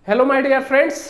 Hello my dear friends.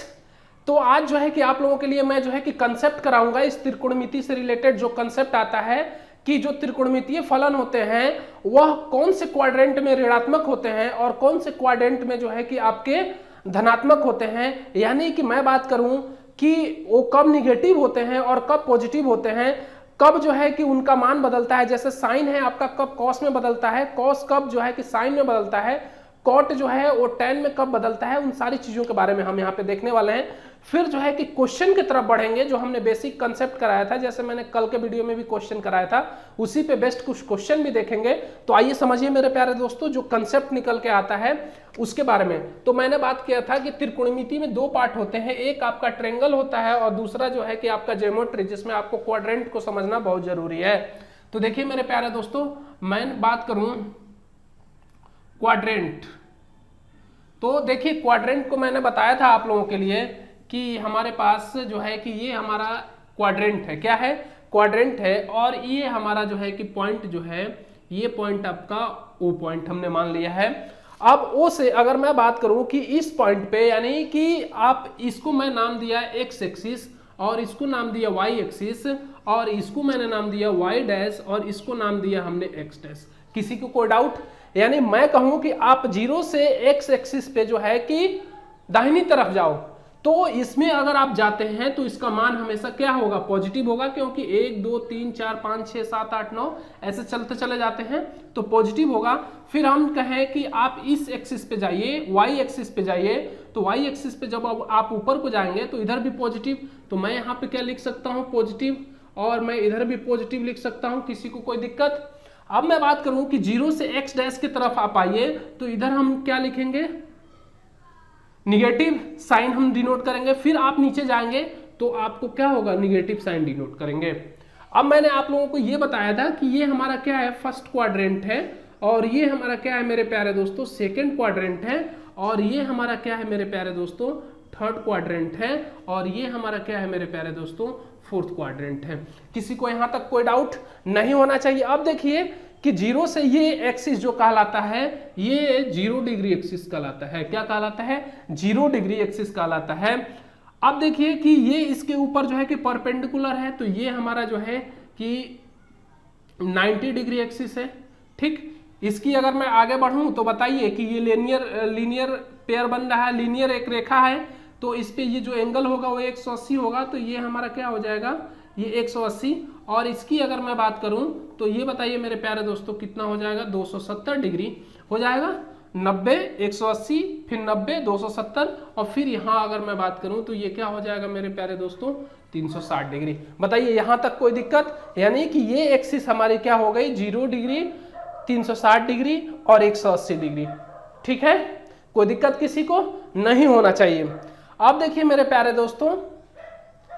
तो आज जो है कि आप लोगों के लिए मैं जो है कि कंसेप्ट कराऊंगा इस त्रिकोणमिति से रिलेटेड। जो कंसेप्ट आता है कि जो त्रिकोणमितीय फलन होते हैं वह कौन से क्वाड्रेंट में ऋणात्मक होते हैं और कौन से क्वाड्रेंट में जो है कि आपके धनात्मक होते हैं। यानी कि मैं बात करूं कि वो कब निगेटिव होते हैं और कब पॉजिटिव होते हैं, कब जो है कि उनका मान बदलता है। जैसे साइन है आपका कब कॉस में बदलता है, कॉस कब जो है कि साइन में बदलता है, कॉट जो है वो टेन में कब बदलता है। उन सारी चीजों के बारे में हम यहाँ पे देखने वाले हैं। फिर जो है कि क्वेश्चन की तरफ बढ़ेंगे जो हमने बेसिक कंसेप्ट कराया था, जैसे मैंने कल के वीडियो में भी क्वेश्चन कराया था, उसी पे बेस्ट कुछ क्वेश्चन भी देखेंगे। तो आइए समझिए मेरे प्यारे दोस्तों जो कंसेप्ट निकल के आता है उसके बारे में। तो मैंने बात किया था कि त्रिकोणमिति में दो पार्ट होते हैं, एक आपका ट्रेंगल होता है और दूसरा जो है कि आपका ज्योमेट्री, जिसमें आपको क्वाड्रेंट को समझना बहुत जरूरी है। तो देखिए मेरे प्यारे दोस्तों, मैं बात करूं क्वाड्रेंट, तो देखिए क्वाड्रेंट को मैंने बताया था आप लोगों के लिए कि हमारे पास जो है कि ये हमारा क्वाड्रेंट है। क्या है? क्वाड्रेंट है। और ये हमारा जो है कि पॉइंट जो है, ये पॉइंट आपका ओ पॉइंट हमने मान लिया है। अब ओ से अगर मैं बात करूं कि इस पॉइंट पे, यानी कि आप इसको मैं नाम दिया एक्स एक्सिस और इसको नाम दिया वाई एक्सिस और इसको मैंने नाम दिया वाई डैश और इसको नाम दिया हमने एक्स डैश। किसी को कोई डाउट? यानी मैं कहूं कि आप जीरो से एक्स एक्सिस पे जो है कि दाहिनी तरफ जाओ, तो इसमें अगर आप जाते हैं तो इसका मान हमेशा क्या होगा? पॉजिटिव होगा, क्योंकि 1 2 3 4 5 6 7 8 9 ऐसे चलते चले जाते हैं तो पॉजिटिव होगा। फिर हम कहें कि आप इस एक्सिस पे जाइए, वाई एक्सिस पे जाइए, तो वाई एक्सिस पे जब आप ऊपर को जाएंगे तो इधर भी पॉजिटिव। तो मैं यहाँ पे क्या लिख सकता हूँ? पॉजिटिव। और मैं इधर भी पॉजिटिव लिख सकता हूँ। किसी को कोई दिक्कत? अब मैं बात करूं कि जीरो से एक्स डैश की तरफ आप आइए तो इधर हम क्या लिखेंगे? निगेटिव साइन हम डिनोट करेंगे। फिर आप नीचे जाएंगे तो आपको क्या होगा? निगेटिव साइन डिनोट करेंगे। अब मैंने आप लोगों को यह बताया था कि ये हमारा क्या है? फर्स्ट क्वाड्रेंट है। और ये हमारा क्या है मेरे प्यारे दोस्तों? सेकेंड क्वाड्रेंट है। और ये हमारा क्या है मेरे प्यारे दोस्तों? थर्ड क्वाड्रेंट है। और ये हमारा क्या है मेरे प्यारे दोस्तों? फोर्थ क्वाड्रेंट है। किसी को यहां तक कोई डाउट नहीं होना चाहिए। अब देखिए कि जीरो से ये एक्सिस जो कहलाता है, ये 0 डिग्री एक्सिस कहलाता है। क्या कहलाता है? 0 डिग्री एक्सिस कहलाता है। अब देखिए कि ये इसके ऊपर जो है कि परपेंडिकुलर है, तो ये हमारा जो है कि 90 डिग्री एक्सिस है। ठीक, इसकी अगर मैं आगे बढ़ूं तो बताइए कि ये लीनियर पेयर बन रहा है, लीनियर एक रेखा है, तो इस पे ये जो एंगल होगा वो 180 होगा। तो ये हमारा क्या हो जाएगा? ये 180। और इसकी अगर मैं बात करूं तो ये बताइए मेरे प्यारे दोस्तों कितना हो जाएगा? 270 डिग्री हो जाएगा। 90 180 फिर 90 270 और फिर यहाँ अगर मैं बात करूं तो ये क्या हो जाएगा मेरे प्यारे दोस्तों? 360 डिग्री। बताइए यहां तक कोई दिक्कत? यानी कि ये एक्सिस हमारी क्या हो गई? 0 डिग्री, 360 डिग्री और 180 डिग्री। ठीक है, कोई दिक्कत किसी को नहीं होना चाहिए। अब देखिए मेरे प्यारे दोस्तों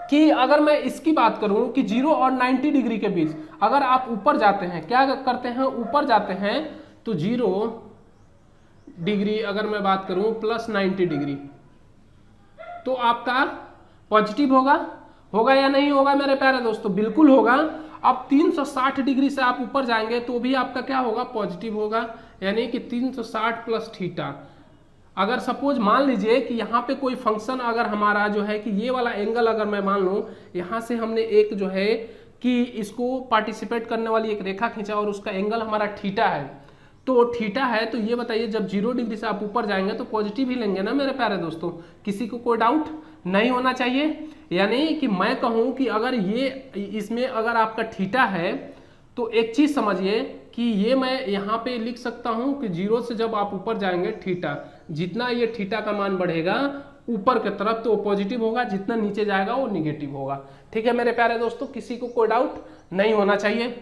कि अगर मैं इसकी बात करूं कि 0 और 90 डिग्री के बीच अगर आप ऊपर जाते हैं, क्या करते हैं? ऊपर जाते हैं तो 0 डिग्री अगर मैं बात करूं प्लस 90 डिग्री तो आपका पॉजिटिव होगा। होगा या नहीं होगा मेरे प्यारे दोस्तों? बिल्कुल होगा। अब 360 डिग्री से आप ऊपर जाएंगे तो भी आपका क्या होगा? पॉजिटिव होगा। यानी कि 360 प्लस थीटा। अगर सपोज मान लीजिए कि यहाँ पे कोई फंक्शन अगर हमारा जो है कि ये वाला एंगल अगर मैं मान लूँ, यहाँ से हमने एक जो है कि इसको पार्टिसिपेट करने वाली एक रेखा खींचा और उसका एंगल हमारा थीटा है, तो थीटा है, तो ये बताइए जब 0 डिग्री से आप ऊपर जाएंगे तो पॉजिटिव ही लेंगे ना मेरे प्यारे दोस्तों? किसी को कोई डाउट नहीं होना चाहिए। यानी कि मैं कहूँ कि अगर ये इसमें अगर आपका थीटा है तो एक चीज समझिए कि ये मैं यहाँ पे लिख सकता हूँ कि 0 से जब आप ऊपर जाएंगे थीटा, जितना ये थीटा का मान बढ़ेगा ऊपर की तरफ तो वो पॉजिटिव होगा, जितना नीचे जाएगा वो निगेटिव होगा। ठीक है मेरे प्यारे दोस्तों, किसी को कोई डाउट नहीं होना चाहिए।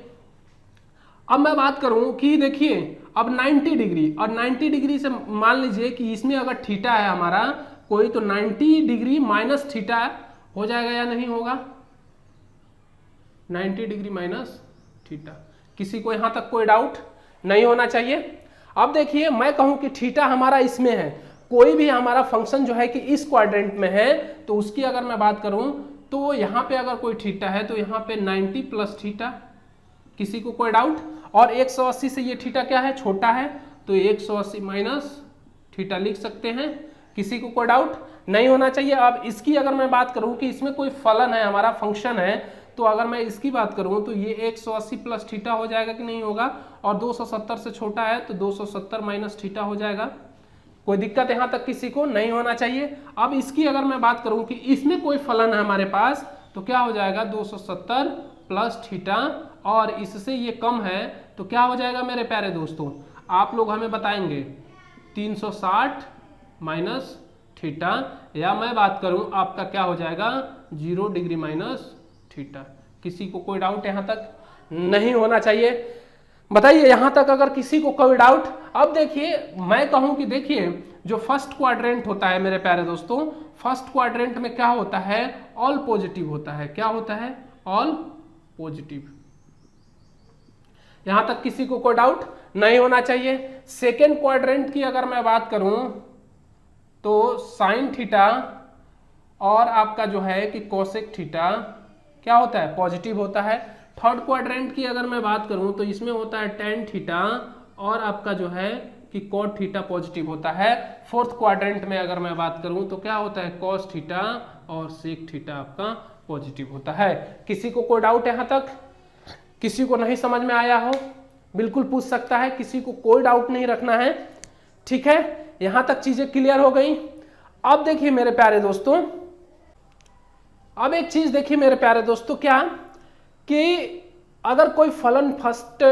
अब मैं बात करूं कि देखिए अब 90 डिग्री और 90 डिग्री से मान लीजिए कि इसमें अगर थीटा है हमारा कोई, तो 90 डिग्री माइनस थीटा हो जाएगा या नहीं होगा? 90 डिग्री माइनस थीटा। किसी को यहां तक कोई डाउट नहीं होना चाहिए। अब देखिए मैं कहूं कि थीटा हमारा इसमें है, कोई भी हमारा फंक्शन जो है कि इस क्वाड्रेंट में है, तो उसकी अगर मैं बात करूं तो यहां पे अगर कोई थीटा है तो यहां पे 90 प्लस थीटा। किसी को कोई डाउट? और 180 से ये थीटा क्या है? छोटा है, तो 180 माइनस थीटा लिख सकते हैं। किसी को कोई डाउट नहीं होना चाहिए। अब इसकी अगर मैं बात करूं कि इसमें कोई फलन है, हमारा फंक्शन है, तो अगर मैं इसकी बात करूं तो ये 180 प्लस थीटा हो जाएगा कि नहीं होगा, और 270 से छोटा है तो 270 माइनस थीटा हो जाएगा। कोई दिक्कत यहां तक किसी को नहीं होना चाहिए। अब इसकी अगर मैं बात करूं कि इसमें कोई फलन है हमारे पास, तो क्या हो जाएगा 270 प्लस थीटा, और इससे ये कम है तो क्या हो जाएगा मेरे प्यारे दोस्तों, आप लोग हमें बताएंगे 360 माइनस थीटा, या मैं बात करूं आपका क्या हो जाएगा 0 डिग्री माइनस थीटा। किसी को कोई डाउट यहां तक नहीं होना चाहिए, बताइए यहां तक अगर किसी को कोई डाउट। अब देखिए मैं कहूं कि देखिए जो फर्स्ट क्वाड्रेंट होता है मेरे प्यारे दोस्तों, फर्स्ट क्वाड्रेंट में क्या होता है, ऑल पॉजिटिव होता है। क्या होता है, ऑल पॉजिटिव। यहां तक किसी को कोई डाउट नहीं होना चाहिए। सेकेंड क्वाड्रेंट की अगर मैं बात करूं तो साइन थीटा और आपका जो है कि कोसेक थीटा क्या होता है, पॉजिटिव होता है। थर्ड क्वाड्रेंट की अगर मैं बात करूं तो इसमें होता है टेन थीटा और आपका जो है कि कॉट थीटा पॉजिटिव होता है। फोर्थ क्वाड्रेंट में अगर मैं बात करूं तो क्या होता है, कॉस थीटा और सेक थीटा आपका पॉजिटिव होता है। किसी को कोई डाउट यहां तक, किसी को नहीं समझ में आया हो बिल्कुल पूछ सकता है, किसी को कोई डाउट नहीं रखना है, ठीक है। यहां तक चीजें क्लियर हो गई। अब देखिए मेरे प्यारे दोस्तों, अब एक चीज देखिए मेरे प्यारे दोस्तों, क्या कि अगर कोई फलन फर्स्ट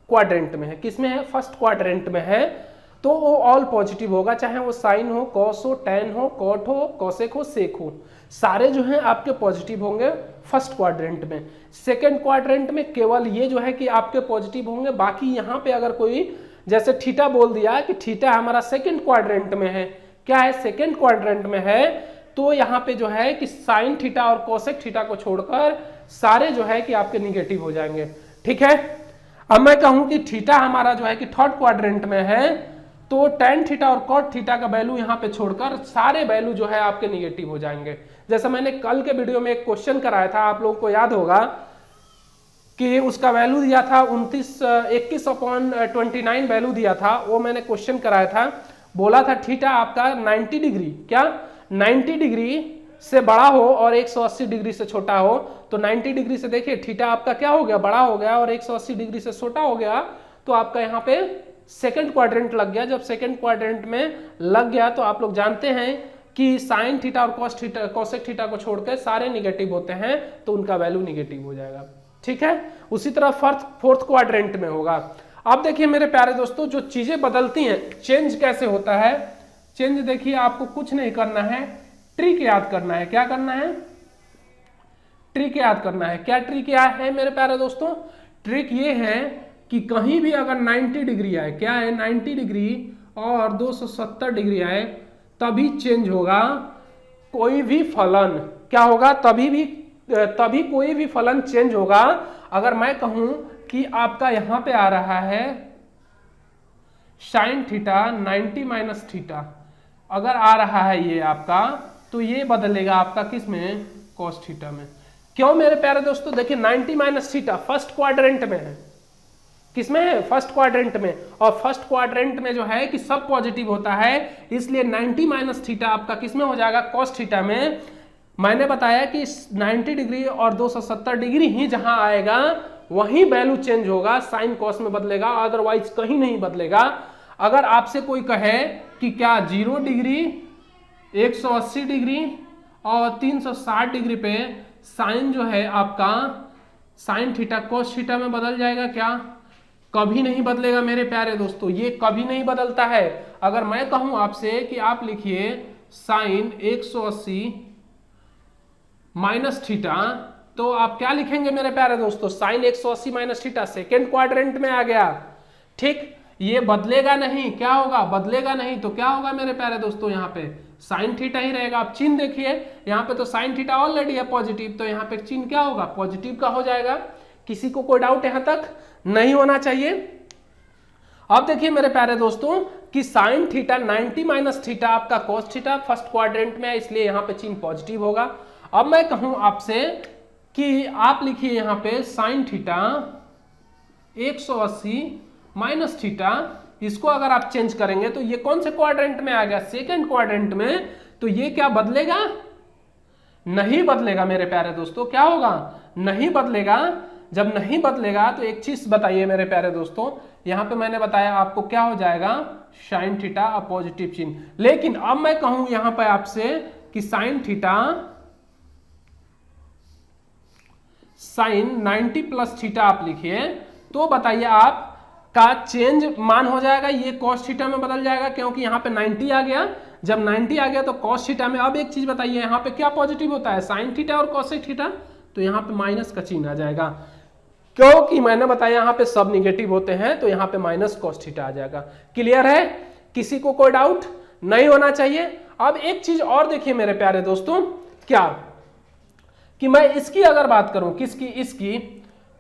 क्वाड्रेंट में है, किसमें है, फर्स्ट क्वाड्रेंट में है, तो वो ऑल पॉजिटिव होगा, चाहे वो साइन हो, कॉस हो, टेन हो, कॉट हो, कोसेक हो, सेक हो, सारे जो हैं आपके पॉजिटिव होंगे फर्स्ट क्वाड्रेंट में। सेकंड क्वाड्रेंट में केवल ये जो है कि आपके पॉजिटिव होंगे, बाकी यहाँ पे अगर कोई जैसे थीटा बोल दिया कि थीटा हमारा सेकंड क्वाड्रेंट में है, क्या है, सेकंड क्वाड्रेंट में है, तो यहाँ पे जो है कि साइन थीटा और कोसेक थीटा को छोड़कर सारे जो है कि आपके निगेटिव हो जाएंगे, ठीक है। अब मैं कहूं कि थीटा हमारा जो है कि थर्ड क्वाड्रेंट में है, तो टेन थीटा और कॉट थीटा का वैल्यू यहाँ पे छोड़कर सारे वैल्यू जो है आपके निगेटिव हो जाएंगे। जैसा मैंने कल के वीडियो में एक क्वेश्चन कराया था, आप लोगों को याद होगा कि उसका वैल्यू दिया था 21/29 वैल्यू दिया था, वो मैंने क्वेश्चन कराया था, बोला था थीटा आपका 90 डिग्री, क्या 90 डिग्री से बड़ा हो और 180 डिग्री से छोटा हो, तो 90 डिग्री से देखिए थीटा आपका क्या हो गया, बड़ा हो गया, और 180 डिग्री से छोटा हो गया, तो आपका यहाँ पे सेकंड क्वाड्रेंट लग गया। जब सेकंड क्वाड्रेंट में लग गया तो आप लोग जानते हैं कि साइन थीटा और कॉस थीटा, कोसेक थीटा को छोड़कर सारे निगेटिव होते हैं, तो उनका वैल्यू निगेटिव हो जाएगा, ठीक है। उसी तरह फोर्थ क्वाड्रेंट में होगा। अब देखिए मेरे प्यारे दोस्तों, जो चीजें बदलती हैं, चेंज कैसे होता है, चेंज देखिए आपको कुछ नहीं करना है, ट्रिक याद करना है। क्या करना है, ट्रिक याद करना है। क्या ट्रिक याद है मेरे प्यारे दोस्तों, ट्रिक ये है कि कहीं भी अगर 90 डिग्री आए, क्या है 90 डिग्री और 270 डिग्री आए, तभी चेंज होगा कोई भी फलन, क्या होगा, तभी कोई भी फलन चेंज होगा। अगर मैं कहूं कि आपका यहां पे आ रहा है साइन थीटा 90 माइनस थीटा, अगर आ रहा है ये आपका, तो ये बदलेगा आपका किस में, कॉस थीटा में। क्यों मेरे प्यारे दोस्तों, देखिए 90 माइनस थीटा फर्स्ट क्वाड्रेंट में है, किसमें है, फर्स्ट क्वाड्रेंट में, और फर्स्ट क्वाड्रेंट में जो है कि सब पॉजिटिव होता है, इसलिए 90 माइनस थीटा आपका किसमें हो जाएगा, कॉस थीटा में। मैंने बताया कि 90 डिग्री और 270 डिग्री ही जहां आएगा वहीं वैल्यू चेंज होगा, साइन कॉस में बदलेगा, अदरवाइज कहीं नहीं बदलेगा। अगर आपसे कोई कहे कि क्या 0 डिग्री, 180 डिग्री और 360 डिग्री पे साइन जो है आपका साइन थीटा कॉस थीटा में बदल जाएगा, क्या, कभी नहीं बदलेगा मेरे प्यारे दोस्तों, ये कभी नहीं बदलता है। अगर मैं कहूं आपसे कि आप लिखिए साइन 180 माइनस थीटा, तो आप क्या लिखेंगे मेरे प्यारे दोस्तों, sine 180 minus theta second quadrant में आ गया, ठीक। ये बदलेगा नहीं, क्या होगा, बदलेगा नहीं, तो क्या होगा मेरे प्यारे दोस्तों, यहाँ पे साइन थीटा ही रहेगा। आप चिन्ह देखिए, यहाँ पे तो साइन थीटा ऑलरेडी है पॉजिटिव, तो यहाँ पे चिन्ह क्या होगा, पॉजिटिव का हो जाएगा। किसी को कोई डाउट यहाँ तक नहीं होना चाहिए। अब देखिए मेरे प्यारे दोस्तों कि साइन थीटा 90 माइनस थीटा आपका कॉस थीटा फर्स्ट क्वाड्रेंट में है, इसलिए यहाँ पे चिन्ह पॉजिटिव होगा। अब मैं कहूं आपसे कि आप लिखिए यहाँ पे साइन थीटा 180 माइनस थीटा, इसको अगर आप चेंज करेंगे तो ये कौन से क्वाड्रेंट में आ गया, सेकंड क्वाड्रेंट में। तो ये क्या बदलेगा, नहीं बदलेगा मेरे प्यारे दोस्तों। क्या होगा, नहीं बदलेगा। जब नहीं बदलेगा तो एक चीज बताइए मेरे प्यारे दोस्तों, यहां पे मैंने बताया आपको क्या हो जाएगा, साइन थीटा पॉजिटिव चिन्ह। लेकिन अब मैं कहूं यहां पे आपसे कि sine theta sine 90 plus theta आप लिखिए, तो बताइए आप का चेंज मान हो जाएगा, ये कॉस थीटा में बदल जाएगा क्योंकि यहाँ पे 90 आ गया। जब 90 आ गया तो कॉस थीटा में, अब एक चीज बताइए यहाँ पे क्या पॉजिटिव होता है, साइन थीटा और कॉसेक थीटा, तो यहाँ पे माइनस का चिन्ह आ जाएगा क्योंकि मैंने बताया यहाँ पे सब निगेटिव होते हैं, तो यहाँ पे माइनस कॉस थीटा आ जाएगा। क्लियर है, किसी को कोई डाउट नहीं होना चाहिए। अब एक चीज और देखिए मेरे प्यारे दोस्तों, क्या कि मैं इसकी अगर बात करूं, किसकी, इसकी,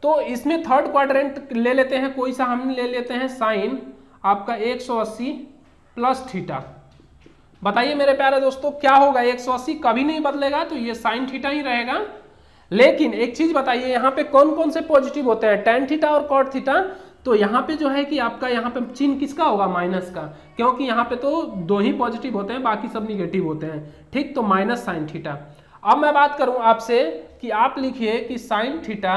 तो इसमें थर्ड क्वाड्रेंट ले लेते हैं, कोई सा हम ले लेते हैं साइन आपका 180 प्लस थीटा। बताइए मेरे प्यारे दोस्तों क्या होगा, 180 कभी नहीं बदलेगा, तो ये साइन थीटा ही रहेगा। लेकिन एक चीज बताइए यहाँ पे कौन कौन से पॉजिटिव होते हैं, टेन थीटा और कॉट थीटा। तो यहाँ पे जो है कि आपका यहाँ पे चिन्ह किसका होगा, माइनस का, क्योंकि यहाँ पे तो दो ही पॉजिटिव होते हैं, बाकी सब निगेटिव होते हैं। ठीक, तो माइनस साइन थीटा। अब मैं बात करूं आपसे कि आप लिखिए कि sine theta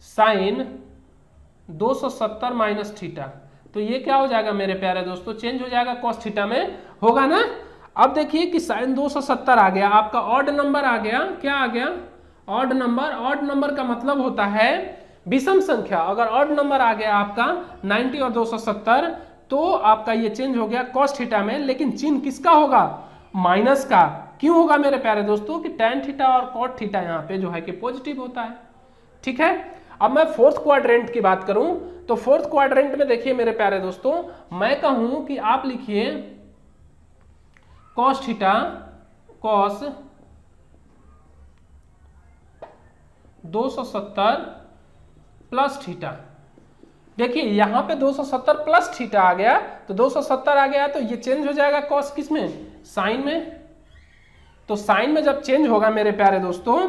sine 270 minus theta, तो ये क्या हो जाएगा मेरे प्यारे दोस्तों, चेंज हो जाएगा, कॉस थीटा में होगा ना। अब देखिए कि साइन 270 आ गया, आपका ऑड नंबर आ गया, क्या आ गया, ऑड नंबर। ऑड नंबर का मतलब होता है विषम संख्या। अगर ऑड नंबर आ गया आपका 90 और 270, तो आपका ये चेंज हो गया कॉस थीटा में, लेकिन चिन्ह किसका होगा, माइनस का। क्यों होगा मेरे प्यारे दोस्तों कि tan थीटा और cot थीटा यहाँ पे जो है कि पॉजिटिव होता है। ठीक है, अब मैं फोर्थ क्वाड्रेंट की बात करूं तो फोर्थ क्वाड्रेंट में देखिए मेरे प्यारे दोस्तों, मैं कहूं कि आप लिखिए cos theta cos 270 plus theta. देखिए यहां पे 270 प्लस थीटा आ गया, तो 270 आ गया तो ये चेंज हो जाएगा cos किस में, साइन में। तो साइन में जब चेंज होगा मेरे प्यारे दोस्तों,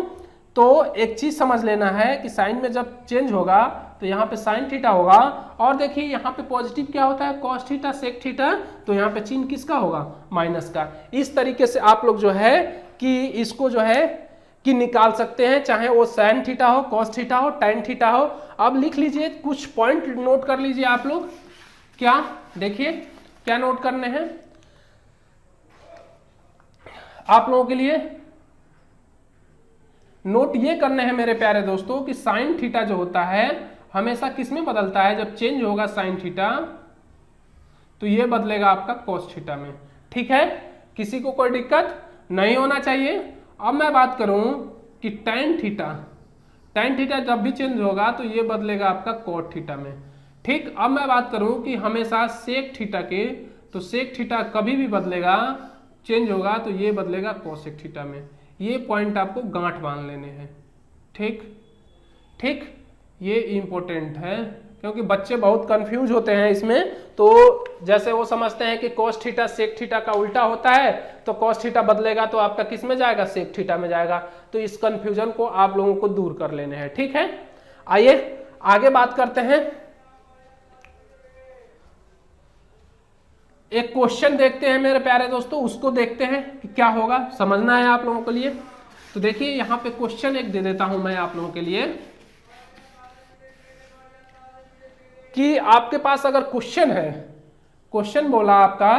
तो एक चीज समझ लेना है कि साइन में जब चेंज होगा तो यहाँ पे साइन थीटा होगा, और देखिए यहाँ पे पॉजिटिव क्या होता है, कॉस थीटा सेक थीटा, तो यहाँ पे चिन्ह किसका होगा, माइनस का। इस तरीके से आप लोग जो है कि इसको जो है कि निकाल सकते हैं, चाहे वो साइन थीटा हो, कॉस थीटा हो, टैन थीटा हो। अब लिख लीजिए, कुछ पॉइंट नोट कर लीजिए आप लोग। क्या, देखिए क्या नोट करने हैं आप लोगों के लिए, नोट ये करने हैं मेरे प्यारे दोस्तों कि साइन थीटा जो होता है हमेशा किस में बदलता है, जब चेंज होगा साइन थीटा तो ये बदलेगा आपका कॉस थीटा में। ठीक है, किसी को कोई दिक्कत नहीं होना चाहिए। अब मैं बात करूं कि टैन थीटा जब भी चेंज होगा तो ये बदलेगा आपका कॉट थीटा में। ठीक, अब मैं बात करूं कि हमेशा सेक थीटा के, तो सेक थीटा कभी भी बदलेगा, चेंज होगा तो ये बदलेगा कोसेक थीटा में। ये पॉइंट आपको गांठ बांध लेने हैं। ठीक ठीक, ये इंपॉर्टेंट है क्योंकि बच्चे बहुत कंफ्यूज होते हैं इसमें। तो जैसे वो समझते हैं कि कोस थीटा सेक थीटा का उल्टा होता है, तो कोस थीटा बदलेगा तो आपका किस में जाएगा, सेक थीटा में जाएगा। तो इस कंफ्यूजन को आप लोगों को दूर कर लेने हैं। ठीक है, आइए आगे बात करते हैं। एक क्वेश्चन देखते हैं मेरे प्यारे दोस्तों, उसको देखते हैं कि क्या होगा, समझना है आप लोगों के लिए। तो देखिए यहाँ पे क्वेश्चन एक दे देता हूं मैं आप लोगों के लिए कि आपके पास अगर क्वेश्चन है, क्वेश्चन बोला आपका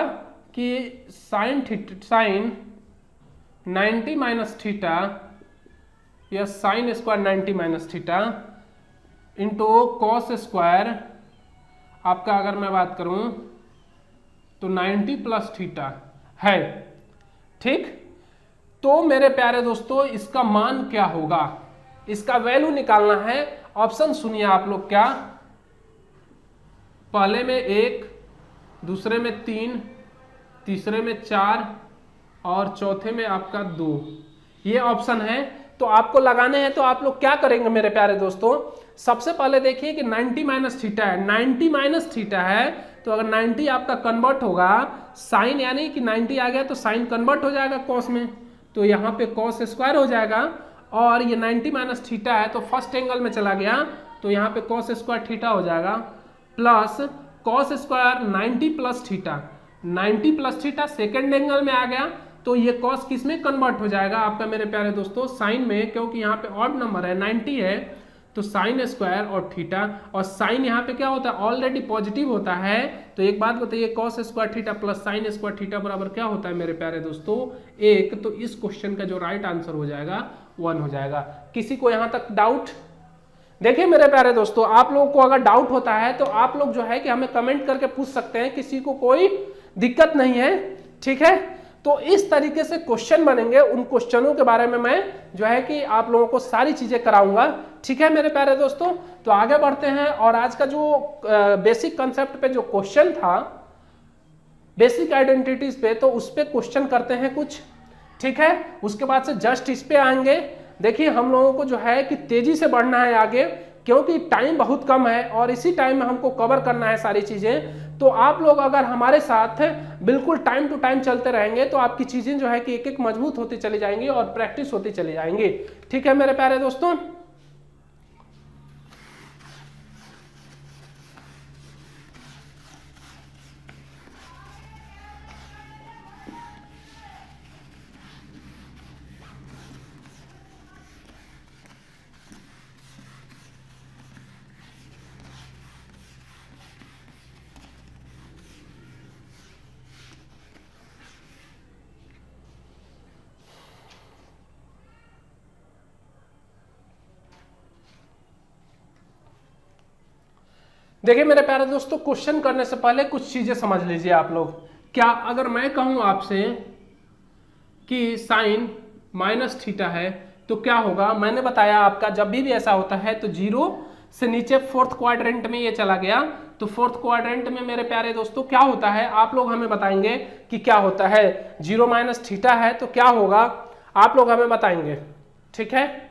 कि साइन 90 माइनस थीटा या sine square 90 minus theta into cos square, आपका अगर मैं बात करूं तो 90 प्लस थीटा है। ठीक, तो मेरे प्यारे दोस्तों इसका मान क्या होगा, इसका वैल्यू निकालना है। ऑप्शन सुनिए आप लोग, क्या, पहले में 1, दूसरे में 3, तीसरे में 4 और चौथे में आपका 2, ये ऑप्शन है। तो आपको लगाने हैं, तो आप लोग क्या करेंगे मेरे प्यारे दोस्तों, सबसे पहले देखिए कि 90 माइनस थीटा है, 90 माइनस थीटा है, तो अगर 90 आपका कन्वर्ट होगा साइन, यानी कि 90 आ गया तो साइन कन्वर्ट हो जाएगा कॉस में, तो यहाँ पे कॉस स्क्वायर हो जाएगा। और ये 90 माइनस थीटा है तो फर्स्ट एंगल में चला गया, तो यहाँ पे कॉस स्क्वायर थीटा हो जाएगा plus cos square 90 plus theta, 90 plus theta second angle में आ गया, तो ये कॉस किस में कन्वर्ट हो जाएगा आपका मेरे प्यारे दोस्तों, साइन में, क्योंकि यहाँ पे ऑड नंबर है 90 है, तो साइन स्क्वायर और थीटा, और साइन यहाँ पे क्या होता है ऑलरेडी पॉजिटिव होता है, तो एक बात बताइए cos square theta plus sine square theta बराबर क्या होता है मेरे प्यारे दोस्तों 1, तो इस क्वेश्चन का जो राइट आंसर हो जाएगा 1 हो जाएगा। किसी को यहाँ तक डाउट? देखिए मेरे प्यारे दोस्तों, आप लोगों को अगर डाउट होता है तो आप लोग जो है कि हमें कमेंट करके पूछ सकते हैं, किसी को कोई दिक्कत नहीं है, ठीक है। तो इस तरीके से क्वेश्चन बनेंगे, उन क्वेश्चनों के बारे में मैं जो है कि आप लोगों को सारी चीजें कराऊंगा, ठीक है मेरे प्यारे दोस्तों। तो आगे बढ़ते हैं, और आज का जो बेसिक कंसेप्ट पे जो क्वेश्चन था बेसिक आइडेंटिटीज पे, तो उस पे क्वेश्चन करते हैं कुछ, ठीक है। उसके बाद से जस्ट इस पे आएंगे। देखिए हम लोगों को जो है कि तेजी से बढ़ना है आगे, क्योंकि टाइम बहुत कम है और इसी टाइम में हमको कवर करना है सारी चीजें। तो आप लोग अगर हमारे साथ बिल्कुल टाइम टू टाइम चलते रहेंगे तो आपकी चीजें जो है कि एक एक मजबूत होती चली जाएंगी और प्रैक्टिस होती चली जाएंगी, ठीक है मेरे प्यारे दोस्तों। देखिए मेरे प्यारे दोस्तों, क्वेश्चन करने से पहले कुछ चीजें समझ लीजिए आप लोग। क्या अगर मैं कहूं आपसे कि साइन माइनस थीटा है तो क्या होगा, मैंने बताया आपका जब भी ऐसा होता है तो जीरो से नीचे फोर्थ क्वाड्रेंट में ये चला गया, तो फोर्थ क्वाड्रेंट में मेरे प्यारे दोस्तों क्या होता है, आप लोग हमें बताएंगे कि क्या होता है। जीरो माइनस थीटा है तो क्या होगा, आप लोग हमें बताएंगे, ठीक है।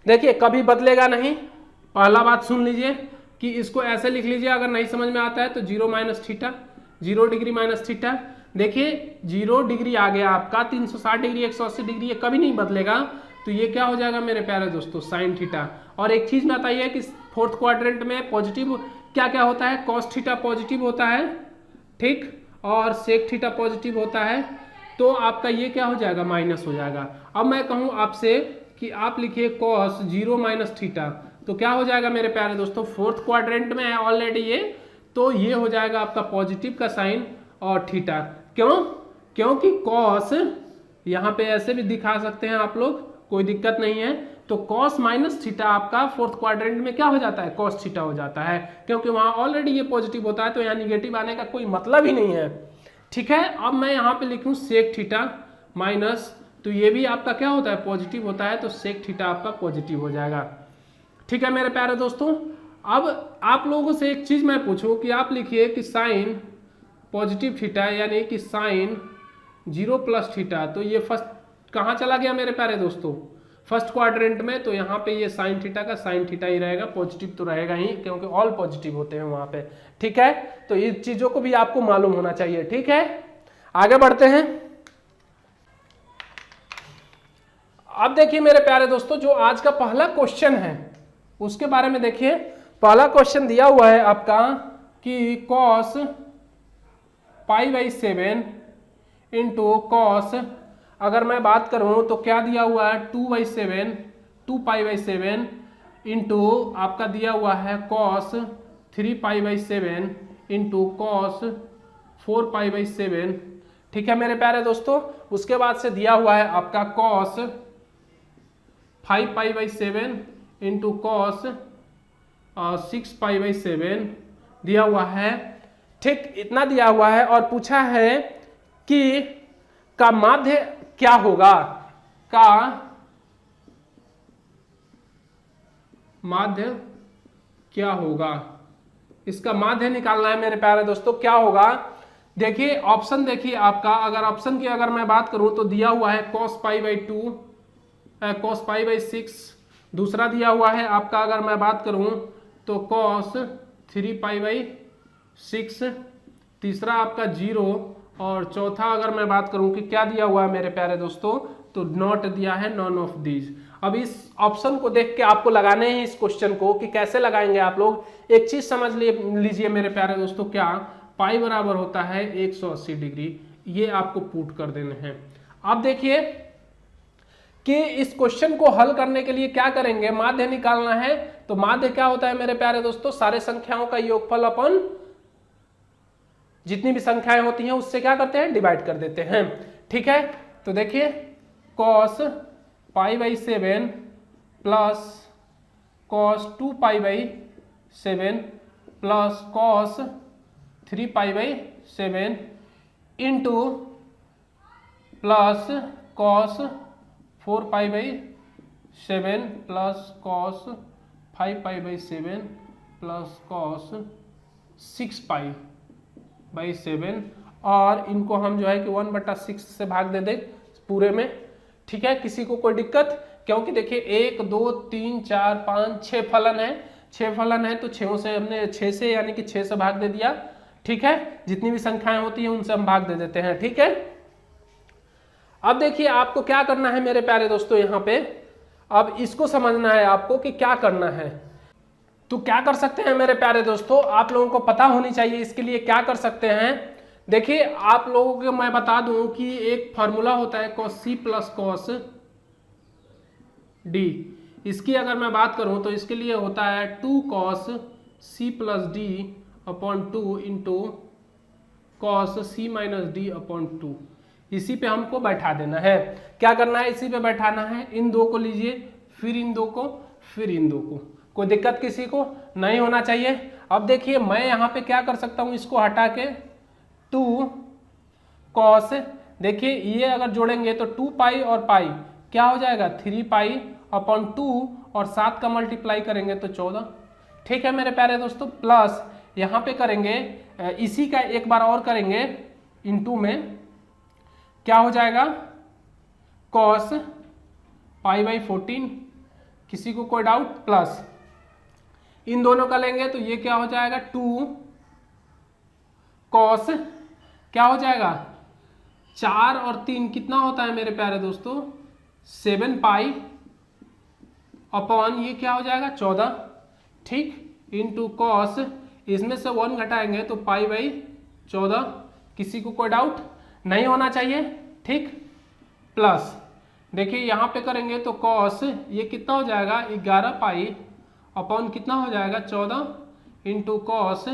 देखिए कभी बदलेगा नहीं, पहला बात सुन लीजिए कि इसको ऐसे लिख लीजिए, अगर नहीं समझ में आता है तो zero minus theta, 0 degree minus theta. देखिए 0 डिग्री आ गया आपका, 360 डिग्री 180 डिग्री, ये कभी नहीं बदलेगा, तो ये क्या हो जाएगा मेरे प्यारे दोस्तों साइन थीटा। और एक चीज में बताइए कि फोर्थ क्वाड्रेंट में पॉजिटिव क्या क्या होता है, कॉस थीटा पॉजिटिव होता है, ठीक, और सेक थीटा पॉजिटिव होता है, तो आपका ये क्या हो जाएगा माइनस हो जाएगा। अब मैं कहूं आपसे कि आप लिखिए कॉस 0 माइनस थीटा, तो क्या हो जाएगा मेरे प्यारे दोस्तों, फोर्थ क्वाड्रेंट में है ऑलरेडी ये, तो ये हो जाएगा आपका पॉजिटिव का साइन और थीटा। क्यों? क्योंकि कॉस यहाँ पे ऐसे भी दिखा सकते हैं आप लोग, कोई दिक्कत नहीं है। तो कॉस माइनस थीटा आपका फोर्थ क्वाड्रेंट में क्या हो जाता है, कॉस थीटा हो जाता है, क्योंकि वहां ऑलरेडी ये पॉजिटिव होता है, तो यहाँ निगेटिव आने का कोई मतलब ही नहीं है, ठीक है। अब मैं यहाँ पे लिखूँ सेक थीटा माइनस, तो ये भी आपका क्या होता है पॉजिटिव होता है, तो सेक थीटा आपका पॉजिटिव हो जाएगा, ठीक है मेरे प्यारे दोस्तों। अब आप लोगों से एक चीज मैं पूछूं कि आप लिखिए कि साइन पॉजिटिव थीटा यानी कि साइन 0 प्लस थीटा, तो ये फर्स्ट कहाँ चला गया मेरे प्यारे दोस्तों, फर्स्ट क्वाड्रेंट में, तो यहाँ पे ये साइन थीटा का साइन थीटा ही रहेगा, पॉजिटिव तो रहेगा ही क्योंकि ऑल पॉजिटिव होते हैं वहां पे, ठीक है। तो इन चीजों को भी आपको मालूम होना चाहिए, ठीक है। आगे बढ़ते हैं। अब देखिए मेरे प्यारे दोस्तों, जो आज का पहला क्वेश्चन है उसके बारे में देखिए। पहला क्वेश्चन दिया हुआ है आपका कि कॉस π/7 इंटू कॉस, अगर मैं बात करूं तो क्या दिया हुआ है 2/7, 2π/7 इंटू आपका दिया हुआ है कॉस 3π/7 इंटू कॉस 4π/7, ठीक है मेरे प्यारे दोस्तों। उसके बाद से दिया हुआ है आपका कॉस 5π/7 इंटू कॉस 6π/7 दिया हुआ है, ठीक, इतना दिया हुआ है। और पूछा है कि का माध्य क्या होगा, का माध्य क्या होगा, इसका माध्य निकालना है मेरे प्यारे दोस्तों। क्या होगा, देखिए ऑप्शन देखिए आपका, अगर ऑप्शन की अगर मैं बात करूं तो दिया हुआ है cos π/2, cos π/6, दूसरा दिया हुआ है आपका अगर मैं बात करूं तो cos 3π/6, तीसरा आपका 0, और चौथा अगर मैं बात करूं कि क्या दिया हुआ है मेरे प्यारे दोस्तों, तो नॉट दिया है, नॉन ऑफ दीज। अब इस ऑप्शन को देख के आपको लगाने हैं इस क्वेश्चन को कि कैसे लगाएंगे आप लोग। एक चीज समझ लीजिए मेरे प्यारे दोस्तों, क्या पाई बराबर होता है 180 डिग्री, ये आपको पुट कर देने हैं। अब देखिए कि इस क्वेश्चन को हल करने के लिए क्या करेंगे, माध्य निकालना है। तो माध्य क्या होता है मेरे प्यारे दोस्तों, सारे संख्याओं का योगफल अपन जितनी भी संख्याएं होती हैं उससे क्या करते हैं, डिवाइड कर देते हैं। ठीक है, तो देखिए cos π/7 plus cos 2π/7 plus cos 3π/7 into plus cos 4π/7 plus cos 5π/7 plus cos 6π/7 और इनको हम जो है कि 1/6 से भाग दे दे पूरे में। ठीक है, किसी को कोई दिक्कत, क्योंकि देखिए 1 2 3 4 5 6 फलन है, 6 फलन है तो 6 से हमने 6 से यानी कि 6 से भाग दे दिया। ठीक है, जितनी भी संख्याएं होती हैं उनसे हम भाग दे देते हैं। ठीक है, अब देखिए आपको क्या करना है मेरे प्यारे दोस्तों, यहाँ पे अब इसको समझना है आपको कि क्या करना है। तो क्या कर सकते हैं मेरे प्यारे दोस्तों, आप लोगों को पता होनी चाहिए इसके लिए क्या कर सकते हैं। देखिए आप लोगों को मैं बता दूं कि एक फार्मूला होता है cos c plus cos d। इसकी अगर मैं बात करूं तो इसके लिए होता है 2 cos c plus d upon 2 into cos c minus d upon 2। इसी पे हमको बैठा देना है। क्या करना है, इसी पे बैठाना है। इन दो को लीजिए, फिर इन दो को, फिर इन दो को। कोई दिक्कत किसी को नहीं होना चाहिए। अब देखिए मैं यहाँ पे क्या कर सकता हूँ, इसको हटा के 2 cos, देखिए ये अगर जोड़ेंगे तो 2 पाई और पाई क्या हो जाएगा 3 पाई अपॉन 2 और 7 का मल्टीप्लाई करेंगे तो 14। ठीक है मेरे प्यारे दोस्तों, प्लस यहाँ पे करेंगे इसी का एक बार और करेंगे इनटू में, क्या हो जाएगा cos π/14। किसी को कोई डाउट, प्लस इन दोनों का लेंगे तो ये क्या हो जाएगा 2 cos, क्या हो जाएगा 4 और 3 कितना होता है मेरे प्यारे दोस्तों 7 पाई अपॉन ये क्या हो जाएगा 14। ठीक, इंटू cos, इसमें से 1 घटाएंगे तो π/14। किसी को कोई डाउट नहीं होना चाहिए। ठीक, प्लस देखिए यहाँ पे करेंगे तो cos ये कितना हो जाएगा 11 पाई अपॉन कितना हो जाएगा 14 इंटू cos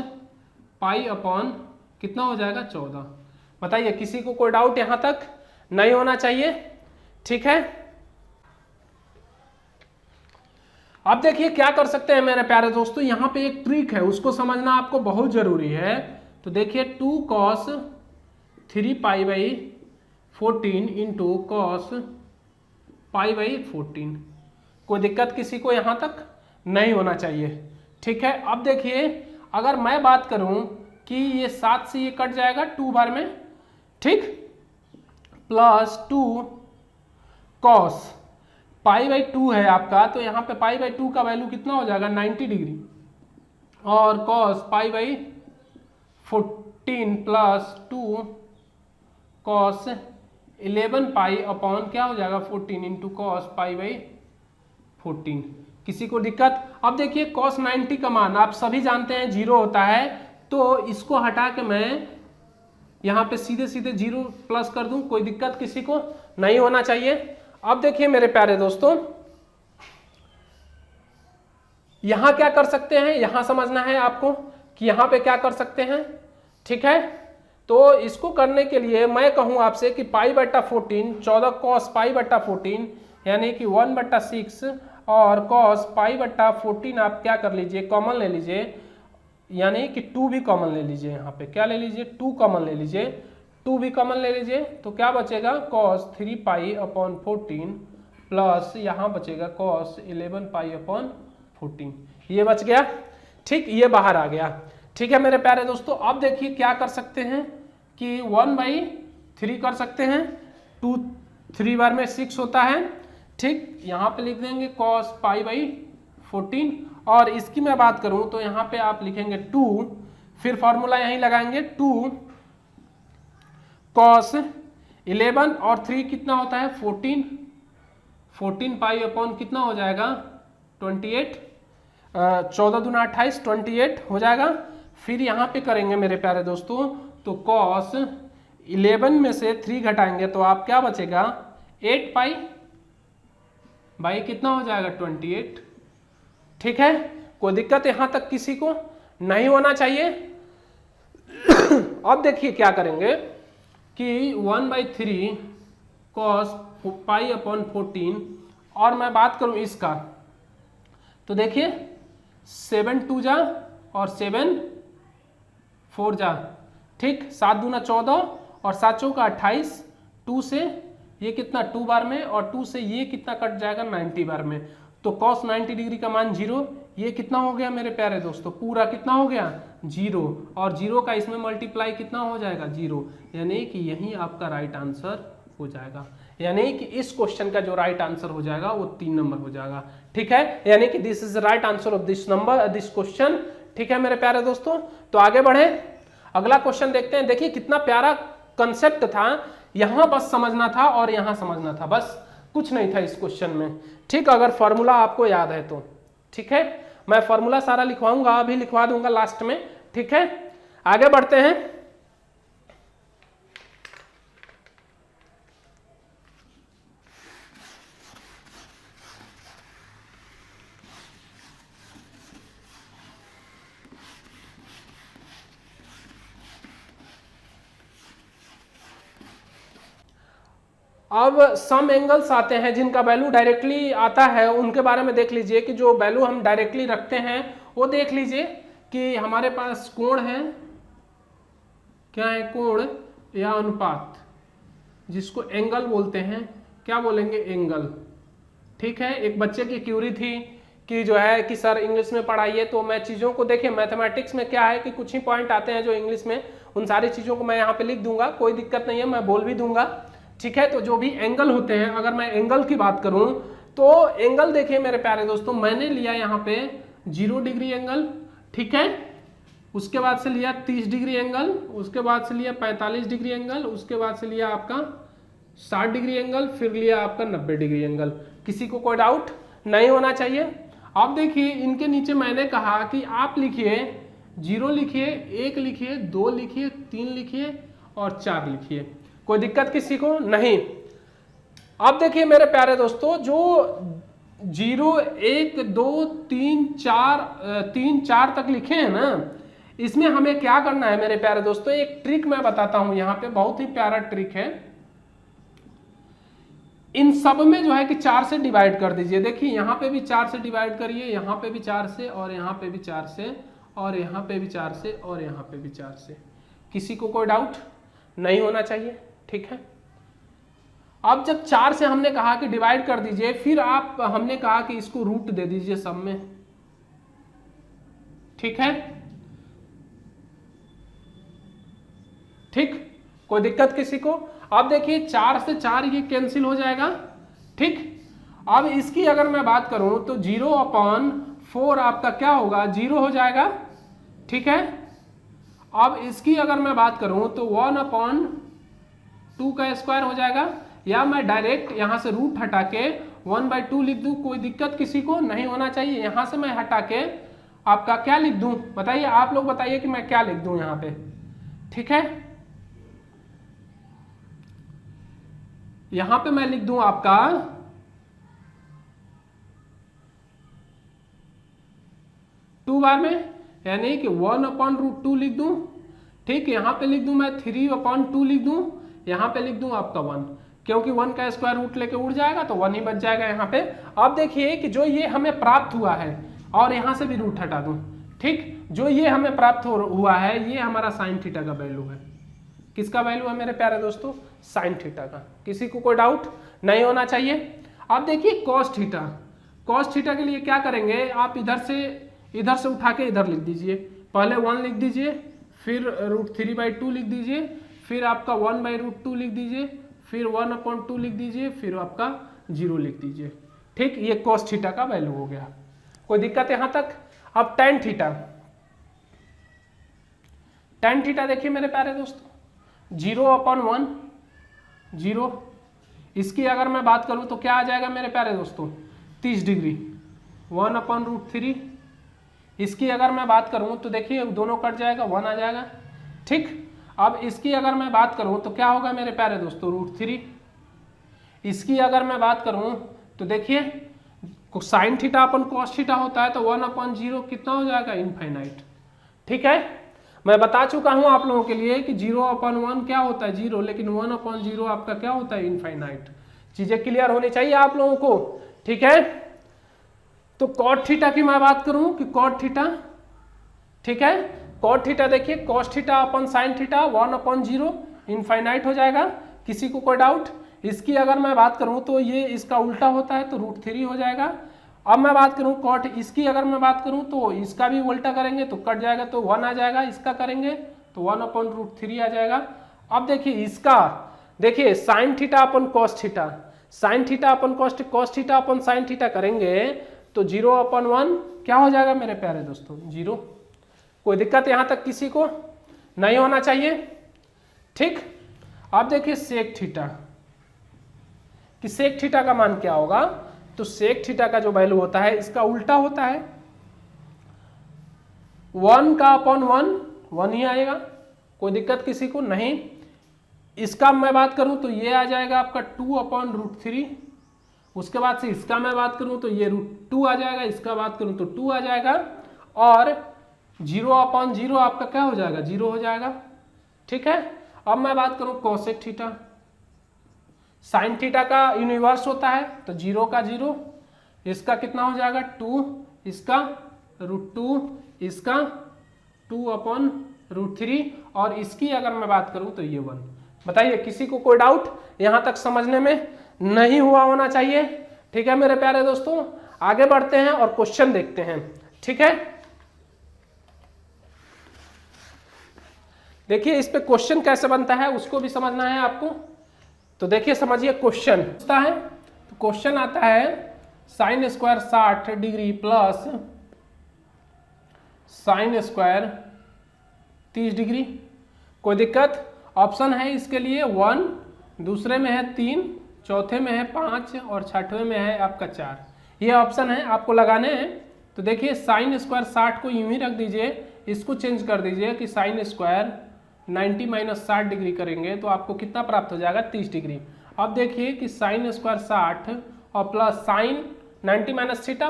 पाई अपॉन कितना हो जाएगा 14। बताइए किसी को कोई डाउट यहाँ तक नहीं होना चाहिए। ठीक है, अब देखिए क्या कर सकते हैं मेरे प्यारे दोस्तों, यहाँ पे एक ट्रिक है उसको समझना आपको बहुत जरूरी है। तो देखिए 2 cos 3 π/14 इंटू cos π/14। कोई दिक्कत किसी को यहाँ तक नहीं होना चाहिए। ठीक है, अब देखिए अगर मैं बात करूं कि ये 7 से ये कट जाएगा 2 बार में। ठीक, प्लस 2 cos π/2 है आपका, तो यहाँ पे π/2 का वैल्यू कितना हो जाएगा 90 डिग्री और cos π/14 plus 2 cos 11 pi upon क्या हो जाएगा 14 इंटू cos π/14। किसी को दिक्कत। अब देखिए cos 90 का मान आप सभी जानते हैं 0 होता है, तो इसको हटा के मैं यहाँ पे सीधे सीधे 0 प्लस कर दूं, कोई दिक्कत किसी को नहीं होना चाहिए। अब देखिए मेरे प्यारे दोस्तों यहाँ क्या कर सकते हैं, यहाँ समझना है आपको कि यहाँ पे क्या कर सकते हैं। ठीक है, तो इसको करने के लिए मैं कहूँ आपसे कि π/14 14 cos π/14 यानी कि 1/6 और cos π/14 आप क्या कर लीजिए कॉमन ले लीजिए, यानी कि 2 भी कॉमन ले लीजिए। यहाँ पे क्या ले लीजिए 2 कॉमन ले लीजिए, 2 भी कॉमन ले लीजिए तो क्या बचेगा cos 3 π/14 प्लस यहाँ बचेगा cos 11 π/14। ये बच गया। ठीक, ये बाहर आ गया। ठीक है मेरे प्यारे दोस्तों, अब देखिए क्या कर सकते हैं कि 1/3 कर सकते हैं। 2 3 बार में 6 होता है। ठीक, यहाँ पे लिख देंगे cos π/14 और इसकी मैं बात करूं तो यहाँ पे आप लिखेंगे 2, फिर फॉर्मूला यहीं लगाएंगे 2 cos 11 और 3 कितना होता है 14 14 पाई अपॉन कितना हो जाएगा 28, 14 दूना 28, 28 हो जाएगा। फिर यहाँ पे करेंगे मेरे प्यारे दोस्तों तो कॉस 11 में से 3 घटाएंगे तो आप क्या बचेगा 8 पाई बाई कितना हो जाएगा 28। ठीक है, कोई दिक्कत यहाँ तक किसी को नहीं होना चाहिए। अब देखिए क्या करेंगे कि 1/3 कॉस पाई अपॉन 14 और मैं बात करूं इसका तो देखिए 7 2 जा और 7 4 जा, ठीक, 7 दूना 14 और 7 चौका 28, 2 से ये कितना 2 बार में और 2 से ये कितना कट जाएगा 90 बार में, तो cos 90 डिग्री का मान 0, ये कितना हो गया मेरे प्यारे दोस्तों पूरा कितना हो गया 0 और 0 का इसमें मल्टीप्लाई कितना हो जाएगा 0, यानी कि यही आपका राइट आंसर हो जाएगा। यानी कि इस क्वेश्चन का जो राइट आंसर हो जाएगा वो 3 नंबर हो जाएगा। ठीक है, यानी कि this is the right answer of this number this question. ठीक है मेरे प्यारे दोस्तों, तो आगे बढ़े, अगला क्वेश्चन देखते हैं। देखिए कितना प्यारा कंसेप्ट था, यहां बस समझना था और यहां समझना था, बस कुछ नहीं था इस क्वेश्चन में। ठीक, अगर फॉर्मूला आपको याद है तो ठीक है, मैं फॉर्मूला सारा लिखवाऊंगा, अभी लिखवा दूंगा लास्ट में। ठीक है, आगे बढ़ते हैं। अब सम एंगल्स आते हैं जिनका वैल्यू डायरेक्टली आता है, उनके बारे में देख लीजिए कि जो वैल्यू हम डायरेक्टली रखते हैं वो देख लीजिए कि हमारे पास कोण है, क्या है कोण या अनुपात, जिसको एंगल बोलते हैं, क्या बोलेंगे एंगल। ठीक है, एक बच्चे की क्यूरी थी कि जो है कि सर इंग्लिश में पढ़ाइए, तो मैं चीज़ों को देखिए मैथमेटिक्स में क्या है कि कुछ ही पॉइंट आते हैं जो इंग्लिश में, उन सारी चीज़ों को मैं यहाँ पे लिख दूंगा, कोई दिक्कत नहीं है, मैं बोल भी दूंगा। ठीक है, तो जो भी एंगल होते हैं, अगर मैं एंगल की बात करूं तो एंगल देखिए मेरे प्यारे दोस्तों, मैंने लिया यहाँ पे 0 डिग्री एंगल, ठीक है, उसके बाद से लिया 30 डिग्री एंगल, उसके बाद से लिया 45 डिग्री एंगल, उसके बाद से लिया आपका 60 डिग्री एंगल, फिर लिया आपका 90 डिग्री एंगल। किसी को कोई डाउट नहीं होना चाहिए। अब देखिए इनके नीचे मैंने कहा कि आप लिखिए 0 लिखिए, 1 लिखिए, 2 लिखिए, 3 लिखिए और 4 लिखिए, कोई दिक्कत किसी को नहीं। अब देखिए मेरे प्यारे दोस्तों, जो 0 1 2 3 4 तक लिखे हैं ना, इसमें हमें क्या करना है मेरे प्यारे दोस्तों, एक ट्रिक मैं बताता हूं यहाँ पे, बहुत ही प्यारा ट्रिक है। इन सब में जो है कि 4 से डिवाइड कर दीजिए। देखिए यहाँ पे भी 4 से डिवाइड करिए, यहाँ पे भी 4 से, और यहाँ पे भी 4 से, और यहाँ पे भी 4 से, और यहाँ पे भी 4 से। किसी को कोई डाउट नहीं होना चाहिए। ठीक है, अब जब 4 से हमने कहा कि डिवाइड कर दीजिए, फिर आप हमने कहा कि इसको रूट दे दीजिए सब में। ठीक है, ठीक, कोई दिक्कत किसी को। अब देखिए 4 से 4 ये कैंसिल हो जाएगा। ठीक, अब इसकी अगर मैं बात करूं तो 0/4 आपका क्या होगा 0 हो जाएगा। ठीक है, अब इसकी अगर मैं बात करूं तो 1/2 का स्क्वायर हो जाएगा, या मैं डायरेक्ट यहां से रूट हटा के 1/2 लिख दूं, कोई दिक्कत किसी को नहीं होना चाहिए। यहां से मैं हटा के आपका क्या लिख दूं, बताइए, आप लोग बताइए कि मैं क्या लिख दूं यहां पे। ठीक है, यहां पे मैं लिख दूं आपका 2 बार में, यानी कि 1/√2 लिख दूं। ठीक, यहां पे लिख दूं मैं 3/2 लिख दूं, यहां पे लिख दूं आपका 1, क्योंकि 1 का स्क्वायर रूट लेके उड़ जाएगा तो 1 ही बच जाएगा यहाँ पे। अब देखिए कि जो ये हमें प्राप्त हुआ है, और यहाँ से भी रूट हटा दूं, ठीक, जो ये हमें प्राप्त हुआ है ये हमारा साइन थीटा का वैल्यू है। किसका वैल्यू है मेरे प्यारे दोस्तों, साइन थीटा का। किसी को कोई डाउट नहीं होना चाहिए। अब देखिए कॉस थीटा, कॉस थीटा के लिए क्या करेंगे, आप इधर से उठा के इधर लिख दीजिए, पहले 1 लिख दीजिए, फिर √3/2 लिख दीजिए, फिर आपका 1/√2 लिख दीजिए, फिर 1/2 लिख दीजिए, फिर आपका 0 लिख दीजिए। ठीक, ये कॉस थीटा का वैल्यू हो गया, कोई दिक्कत यहां तक। अब टेन थीटा, टेन थीटा देखिए मेरे प्यारे दोस्तों, 0/1 0, इसकी अगर मैं बात करूं तो क्या आ जाएगा मेरे प्यारे दोस्तों, 30 डिग्री, 1/√3। इसकी अगर मैं बात करूं तो देखिए दोनों कट जाएगा, 1 आ जाएगा, ठीक। अब इसकी अगर मैं बात करूं तो क्या होगा मेरे प्यारे दोस्तों, √3। इसकी अगर मैं बात करूं तो देखिए साइन थीटा अपन कॉस थीटा होता है, तो 1/0 कितना हो जाएगा, इनफाइनाइट, ठीक है। मैं बता चुका हूं आप लोगों के लिए कि 0/1 क्या होता है, 0, लेकिन 1/0 आपका क्या होता है, इनफाइनाइट। चीजें क्लियर होनी चाहिए आप लोगों को, ठीक है। तो कॉट थीटा की मैं बात करूं कि कॉट थीटा, ठीक है, कॉट थीटा देखिए कॉस थीटा अपन साइन थीटा 1/0 इनफाइनाइट हो जाएगा, किसी को कोई डाउट। इसकी अगर मैं बात करूं तो ये इसका उल्टा होता है तो √3 हो जाएगा। अब मैं बात करूं कॉट, इसकी अगर मैं बात करूं तो इसका भी उल्टा करेंगे तो कट जाएगा, तो 1 आ जाएगा, इसका करेंगे तो 1/√3 आ जाएगा। अब देखिए इसका, देखिए साइन थीटा अपन कॉस थीटा, साइन थीटा अपन कॉस थीटा अपन साइन थीटा करेंगे तो 0/1 क्या हो जाएगा मेरे प्यारे दोस्तों, 0। कोई दिक्कत यहां तक किसी को नहीं होना चाहिए, ठीक। अब देखिए सेक थीटा, कि सेक थीटा का मान क्या होगा, तो सेक थीटा का जो वैल्यू होता है इसका उल्टा होता है, 1/1 ही आएगा, कोई दिक्कत किसी को नहीं। इसका मैं बात करूं तो ये आ जाएगा आपका 2/√3। उसके बाद से इसका मैं बात करूं तो ये √2 आ जाएगा, इसका बात करूं तो 2 आ जाएगा, और 0/0 आपका क्या हो जाएगा, 0 हो जाएगा, ठीक है। अब मैं बात करूं कोसेक थीटा, साइन थीटा का यूनिवर्स होता है तो 0 का 0, इसका कितना हो जाएगा 2, इसका √2, इसका 2/√3, और इसकी अगर मैं बात करूं तो ये 1। बताइए किसी को कोई डाउट यहां तक समझने में नहीं हुआ होना चाहिए, ठीक है मेरे प्यारे दोस्तों। आगे बढ़ते हैं और क्वेश्चन देखते हैं, ठीक है। देखिए इस पे क्वेश्चन कैसे बनता है उसको भी समझना है आपको, तो देखिए समझिए क्वेश्चन पूछता है, तो क्वेश्चन आता है sine square 60 degree plus sine square 30 degree. कोई दिक्कत, ऑप्शन है इसके लिए 1, दूसरे में है 3, चौथे में है 5 और छठवें में है आपका 4। ये ऑप्शन है आपको लगाने हैं। तो देखिए साइन स्क्वायर 60 को यूं ही रख दीजिए, इसको चेंज कर दीजिए कि साइन स्क्वायर 90 - 60 डिग्री करेंगे तो आपको कितना प्राप्त हो जाएगा, 30 डिग्री। अब देखिए कि साइन स्क्वायर 60 और plus sign 90 - theta,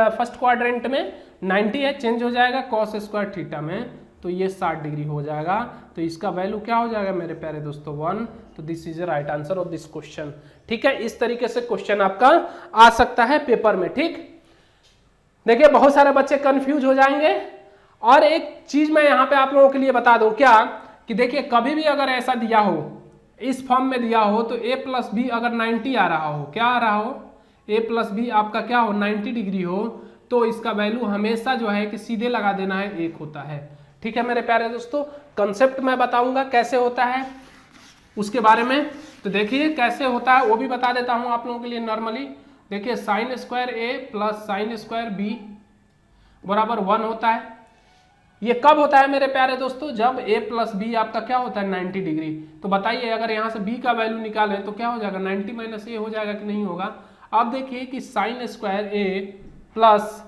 first quadrant में 90 है, चेंज हो जाएगा कॉस स्क्वायर थीटा में, तो ये 60 डिग्री हो जाएगा। तो इसका वैल्यू क्या हो जाएगा मेरे प्यारे दोस्तों, 1। तो this is the right answer of this question, ठीक है। इस तरीके से क्वेश्चन आपका आ सकता है पेपर में, ठीक। देखिए बहुत सारे बच्चे कंफ्यूज हो जाएंगे, और एक चीज मैं यहाँ पे आप लोगों के लिए बता दूं क्या, कि देखिए कभी भी अगर ऐसा दिया हो, इस फॉर्म में दिया हो, तो a + b अगर 90 आ रहा हो, क्या आ रहा हो, a + b आपका क्या हो, 90 डिग्री हो, तो इसका वैल्यू हमेशा जो है कि सीधे लगा देना है, 1 होता है, ठीक है मेरे प्यारे दोस्तों। कंसेप्ट मैं बताऊंगा कैसे होता है उसके बारे में, तो देखिए कैसे होता है वो भी बता देता हूं आप लोगों के लिए नॉर्मली। देखिए sine square a plus sine square b बराबर 1 होता है। ये कब होता है मेरे प्यारे दोस्तों, जब a + b आपका क्या होता है, 90 डिग्री। तो बताइए अगर यहाँ से b का वैल्यू निकालें तो क्या हो जाएगा, 90 - a हो जाएगा कि नहीं होगा। अब देखिए कि sine square a plus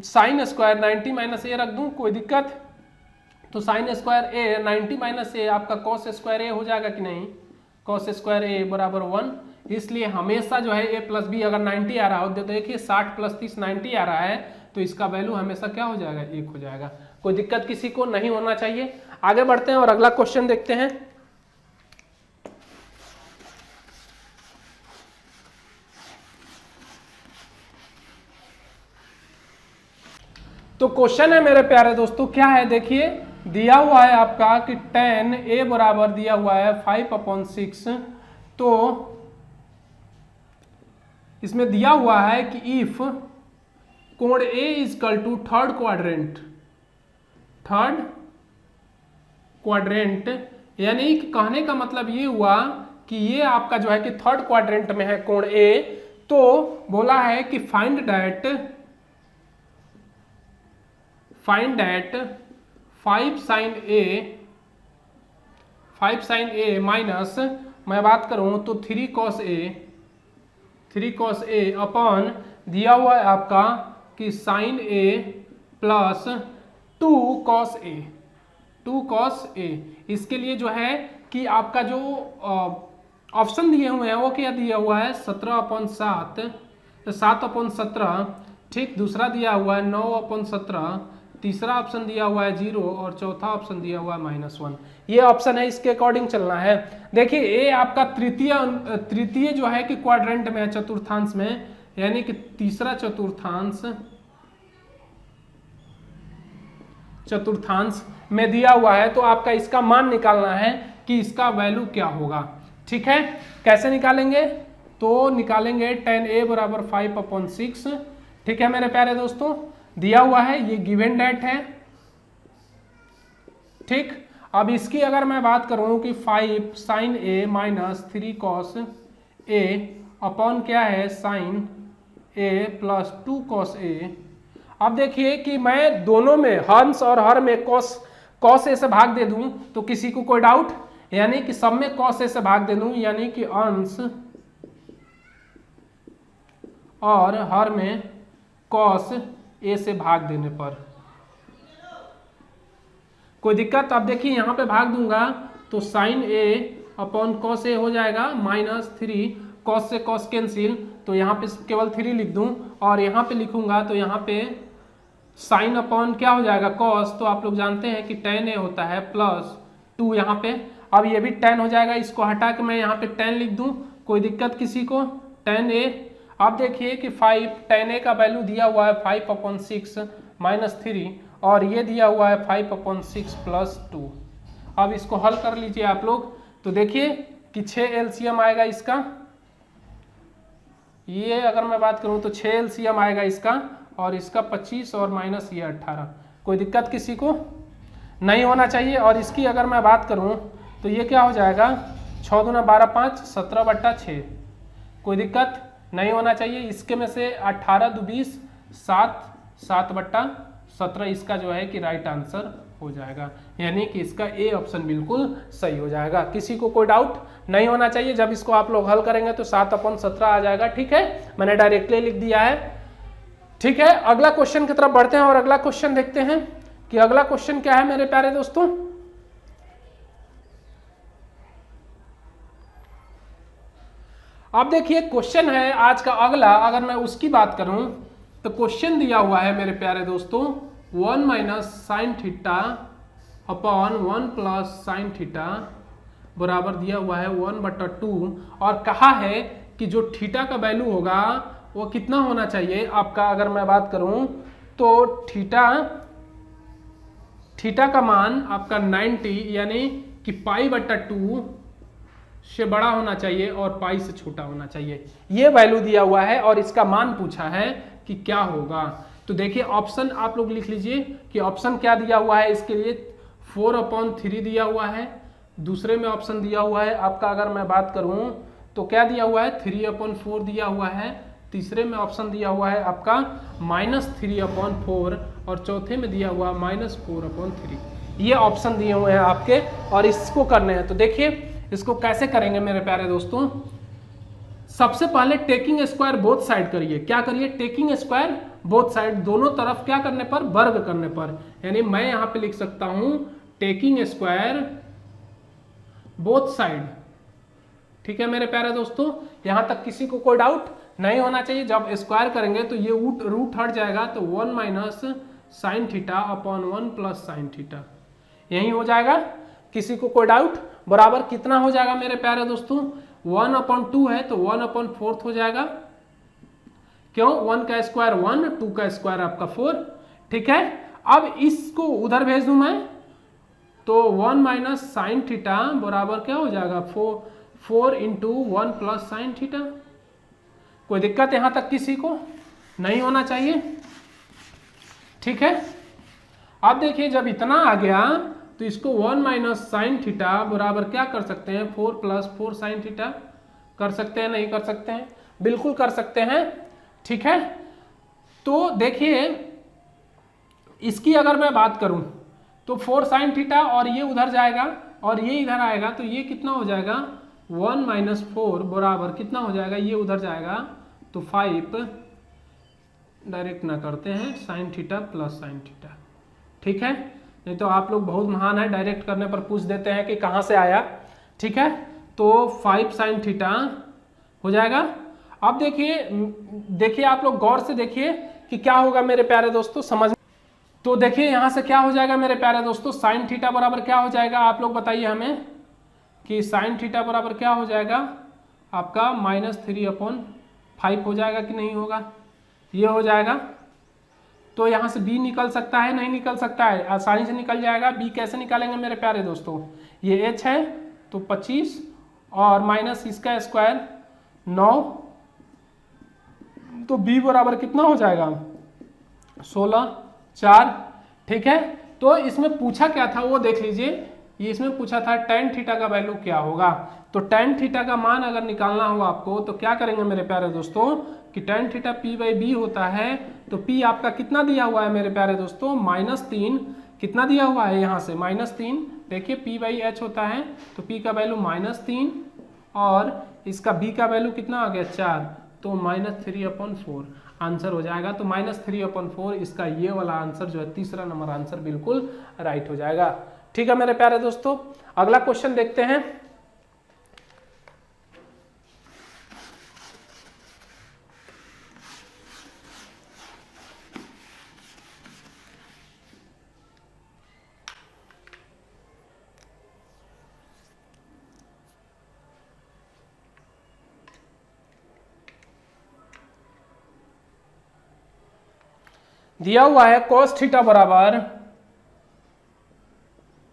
sine square 90 - a रख दूं, कोई दिक्कत, तो साइन स्क्वायर a 90 - a आपका कॉस स्क्वायर a हो जाएगा कि नहीं, कॉस स्क्वायर a बराबर 1। इसलिए हमेशा जो है a + b अगर 90 आ रहा हो, तो देखिए 60 + 30 90 आ रहा है, तो इसका वैल्यू हमेशा क्या हो जाएगा, 1 हो जाएगा। कोई दिक्कत किसी को नहीं होना चाहिए। आगे बढ़ते हैं और अगला क्वेश्चन देखते हैं। तो क्वेश्चन है मेरे प्यारे दोस्तों क्या है, देखिए दिया हुआ है आपका कि tan a बराबर दिया हुआ है 5/6। तो इसमें दिया हुआ है कि इफ कोण A = थर्ड क्वाड्रेंट, यानी कि कहने का मतलब ये हुआ कि ये आपका जो है कि थर्ड क्वाड्रेंट में है कोण A, तो बोला है कि फाइंड दैट 5 sin A - मैं बात करूं तो 3 cos A अपॉन दिया हुआ है आपका कि sin A plus 2 cos A। इसके लिए जो है कि आपका जो ऑप्शन दिए हुए हैं वो क्या दिया हुआ है 17/7, 7/17, ठीक। दूसरा दिया हुआ है 9/17, तीसरा ऑप्शन दिया हुआ है 0 और चौथा ऑप्शन दिया हुआ है -1। ये ऑप्शन है, इसके अकॉर्डिंग चलना है। देखिए ए आपका तृतीय जो है कि क्वाड्रेंट में है, चतुर्थांश में, यानी कि तीसरा चतुर्थांश में दिया हुआ है। तो आपका इसका मान निकालना है कि इसका वैल्यू क्या होगा, ठीक है। कैसे निकालेंगे? तो निकालेंगे tan A बराबर 5/6, ठीक है मेरे प्यारे दोस्तों। दिया हुआ है, ये गिवन डेट है, ठीक। अब इसकी अगर मैं बात करूं कि 5 sin A minus 3 cos A upon क्या है sin A plus 2 cos A। अब देखिए कि मैं दोनों में हंस और हर में cos A से भाग दे दूं तो किसी को कोई डाउट, यानी कि सब में cos A से भाग दे दूं, यानी कि अंश और हर में cos A से भाग देने पर कोई दिक्कत? अब देखिए यहाँ पे भाग दूंगा तो sin A upon cos A हो जाएगा -3, cos से cos कैंसिल, तो यहाँ पे केवल 3 लिख दूं, और यहाँ पे लिखूंगा तो यहाँ पे sin अपॉन क्या हो जाएगा cos, तो आप लोग जानते हैं कि tan A होता है प्लस 2 यहाँ पे। अब ये भी tan हो जाएगा, इसको हटा के मैं यहाँ पे tan लिख दूं, कोई दिक्कत किसी को? tan A। अब देखिए कि 5 tan A का वैल्यू दिया हुआ है 5/6 -3, और ये दिया हुआ है 5/6 प्लस 2। अब इसको हल कर लीजिए आप लोग, तो देखिए कि 6 LCM आएगा इसका, ये अगर मैं बात करूं तो 6 LCM आएगा इसका, और इसका 25 और माइनस ये 18। कोई दिक्कत किसी को? नहीं होना चाहिए। और इसकी अगर मैं बात करूं तो ये क्या हो जाएगा 6 दूना 12 5 17/6। कोई दिक्कत नहीं होना चाहिए। इसके में से 18 2 20 7 7/17 इसका जो है कि राइट आंसर हो जाएगा, यानी कि इसका ए ऑप्शन बिल्कुल सही हो जाएगा। किसी को कोई डाउट नहीं होना चाहिए। जब इसको आप लोग हल करेंगे तो 7/17 आ जाएगा, ठीक है। मैंने डायरेक्टली लिख दिया है, ठीक है। अगला क्वेश्चन की तरफ बढ़ते हैं और अगला क्वेश्चन देखते हैं कि अगला क्वेश्चन क्या है मेरे प्यारे दोस्तों। अब देखिए क्वेश्चन है आज का अगला, अगर मैं उसकी बात करूं तो क्वेश्चन दिया हुआ है मेरे प्यारे दोस्तों 1 minus sine theta upon 1 plus sine theta बराबर दिया हुआ है 1/2, और कहा है कि जो थीटा का वैल्यू होगा वो कितना होना चाहिए आपका। अगर मैं बात करूं तो थीटा का मान आपका 90 यानी कि π/2 से बड़ा होना चाहिए और पाई से छोटा होना चाहिए। ये वैल्यू दिया हुआ है और इसका मान पूछा है कि क्या होगा। तो देखिए ऑप्शन आप लोग लिख लीजिए कि ऑप्शन क्या दिया हुआ है इसके लिए 4/3 दिया हुआ है। दूसरे में ऑप्शन दिया हुआ है आपका, अगर मैं बात करूं तो क्या दिया हुआ है 3/4 दिया हुआ है। तीसरे में ऑप्शन दिया हुआ है आपका -3/4, और चौथे में दिया हुआ -4/3। ये ऑप्शन दिए हुए हैं आपके और इसको करने हैं। तो देखिए इसको कैसे करेंगे मेरे प्यारे दोस्तों। सबसे पहले टेकिंग स्क्वायर बोथ साइड करिए। क्या करिए? टेकिंग स्क्वायर बोथ साइड, दोनों तरफ क्या करने पर? वर्ग करने पर। यानी मैं यहां पे लिख सकता हूं टेकिंग स्क्वायर बोथ साइड, ठीक है मेरे प्यारे दोस्तों। यहां तक किसी को कोई डाउट नहीं होना चाहिए। जब स्क्वायर करेंगे तो ये रूट हट जाएगा, तो 1 minus sine theta upon 1 plus sine theta यही हो जाएगा। किसी को कोई डाउट? बराबर कितना हो जाएगा मेरे प्यारे दोस्तों? 1/2 है तो 1/4 हो जाएगा। क्यों? 1 का स्क्वायर 1, 2 का स्क्वायर आपका 4, ठीक है। अब इसको उधर भेज दूं मैं तो 1 माइनस साइन थीटा बराबर क्या हो जाएगा 4 इंटू 1 प्लस साइन थीटा। कोई दिक्कत यहां तक किसी को नहीं होना चाहिए, ठीक है। अब देखिए जब इतना आ गया तो इसको 1 माइनस साइन थीटा बराबर क्या कर सकते हैं 4 प्लस 4 साइन थीटा कर सकते हैं, नहीं कर सकते हैं? बिल्कुल कर सकते हैं, ठीक है। तो देखिए इसकी अगर मैं बात करूं तो 4 साइन थीटा और ये उधर जाएगा और ये इधर आएगा, तो ये कितना हो जाएगा 1 माइनस 4 बराबर कितना हो जाएगा, ये उधर जाएगा तो 5 डायरेक्ट ना करते हैं sine theta plus sine theta, ठीक है। नहीं तो आप लोग बहुत महान है, डायरेक्ट करने पर पूछ देते हैं कि कहाँ से आया, ठीक है। तो 5 साइन थीटा हो जाएगा। अब देखिए आप लोग गौर से देखिए कि क्या होगा मेरे प्यारे दोस्तों, समझ। तो देखिए यहाँ से क्या हो जाएगा मेरे प्यारे दोस्तों, साइन थीटा बराबर क्या हो जाएगा, आप लोग बताइए हमें कि साइन थीटा बराबर क्या हो जाएगा आपका -3/5 हो जाएगा कि नहीं होगा, ये हो जाएगा। तो यहाँ से b निकल सकता है, नहीं निकल सकता है, आसानी से निकल जाएगा। b कैसे निकालेंगे मेरे प्यारे दोस्तों, ये h है तो 25 और माइनस इसका स्क्वायर 9, तो b बराबर कितना हो जाएगा 16 4, ठीक है। तो इसमें पूछा क्या था वो देख लीजिए, ये इसमें पूछा था tan थीटा का वैल्यू क्या होगा। तो tan थीटा का मान अगर निकालना हो आपको तो क्या करेंगे मेरे प्यारे दोस्तों कि tan थीटा p/b होता है। तो p आपका कितना दिया हुआ है मेरे प्यारे दोस्तों -3, कितना दिया हुआ है यहाँ से -3, देखिए p/h होता है तो p का वैल्यू -3 और इसका b का वैल्यू कितना आ गया 4, तो -3/4 आंसर हो जाएगा। तो -3/4 इसका ये वाला आंसर जो है तीसरा नंबर आंसर बिल्कुल राइट हो जाएगा, ठीक है मेरे प्यारे दोस्तों। अगला क्वेश्चन देखते हैं। दिया हुआ है cos थीटा बराबर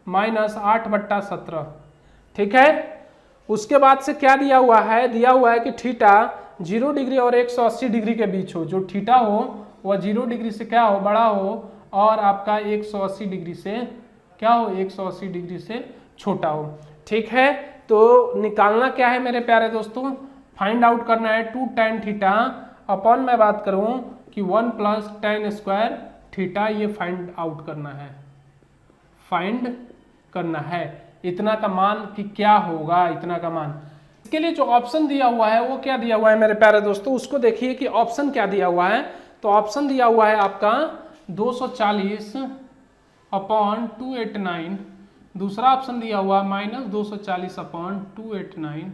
-8/17, ठीक है। उसके बाद से क्या दिया हुआ है, दिया हुआ है कि थीटा 0 डिग्री और 180 डिग्री के बीच हो, जो थीटा हो वह 0 डिग्री से क्या हो बड़ा हो और आपका 180 डिग्री से क्या हो 180 डिग्री से छोटा हो, ठीक है। तो निकालना क्या है मेरे प्यारे दोस्तों, फाइंड आउट करना है 2 tan थीटा अपॉन मैं बात करूं कि 1 + tan स्क्वायर थीटा, ये फाइंड आउट करना है, फाइंड करना है इतना का मान कि क्या होगा, इतना का मान। इसके लिए जो ऑप्शन दिया हुआ है वो क्या दिया हुआ है मेरे प्यारे दोस्तों, उसको देखिए कि ऑप्शन क्या दिया हुआ है। तो ऑप्शन दिया हुआ है आपका 240/289, दूसरा ऑप्शन दिया हुआ है -240/289,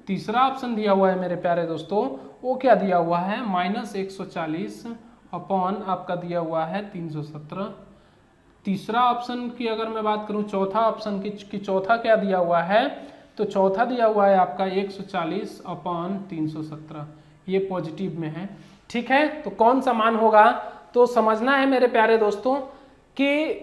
तीसरा ऑप्शन दिया हुआ है मेरे प्यारे दोस्तों वो क्या दिया हुआ है -140 अपॉन आपका दिया हुआ है 317। तीसरा ऑप्शन की अगर मैं बात करूं, चौथा ऑप्शन की चौथा क्या दिया हुआ है, तो चौथा दिया हुआ है आपका 140/317, ये पॉजिटिव में है, ठीक है। तो कौन सा मान होगा, तो समझना है मेरे प्यारे दोस्तों कि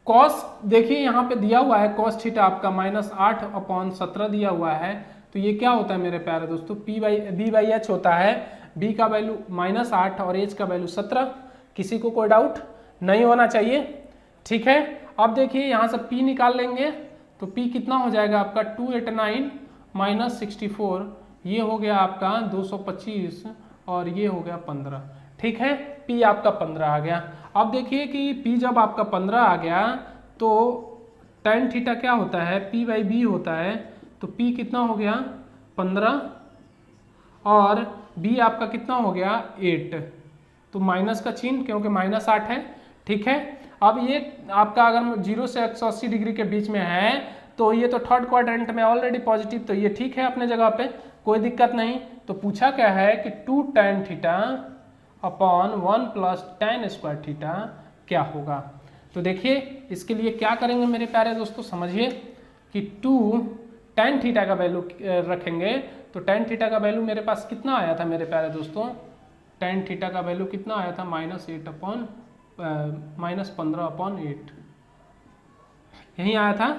कॉस, देखिए यहाँ पे दिया हुआ है cos थीटा आपका -8/17 दिया हुआ है। तो ये क्या होता है मेरे प्यारे दोस्तों, b/h होता है, b का वैल्यू -8 और h का वैल्यू 17, किसी को कोई डाउट नहीं होना चाहिए, ठीक है। अब देखिए यहाँ से p निकाल लेंगे तो p कितना हो जाएगा आपका 289 - 64, ये हो गया आपका 225 और ये हो गया 15, ठीक है। p आपका 15 आ गया। अब देखिए कि p जब आपका 15 आ गया तो tan थीटा क्या होता है p/b होता है, तो p कितना हो गया 15 और b आपका कितना हो गया 8, तो माइनस का चिन्ह क्योंकि -8 है, ठीक है। अब ये आपका अगर 0 से 180 डिग्री के बीच में है तो ये तो थर्ड क्वाड्रेंट में ऑलरेडी पॉजिटिव, तो ये ठीक है अपने जगह पे, कोई दिक्कत नहीं। तो पूछा क्या है कि 2 tan theta upon 1 + tan square theta क्या होगा। तो देखिए इसके लिए क्या करेंगे मेरे प्यारे दोस्तों, समझिए कि 2 tan थीटा का वैल्यू रखेंगे। तो tan थीटा का वैल्यू मेरे पास कितना आया था मेरे प्यारे दोस्तों, tan थीटा का वैल्यू कितना आया था -15/8 यही आया था।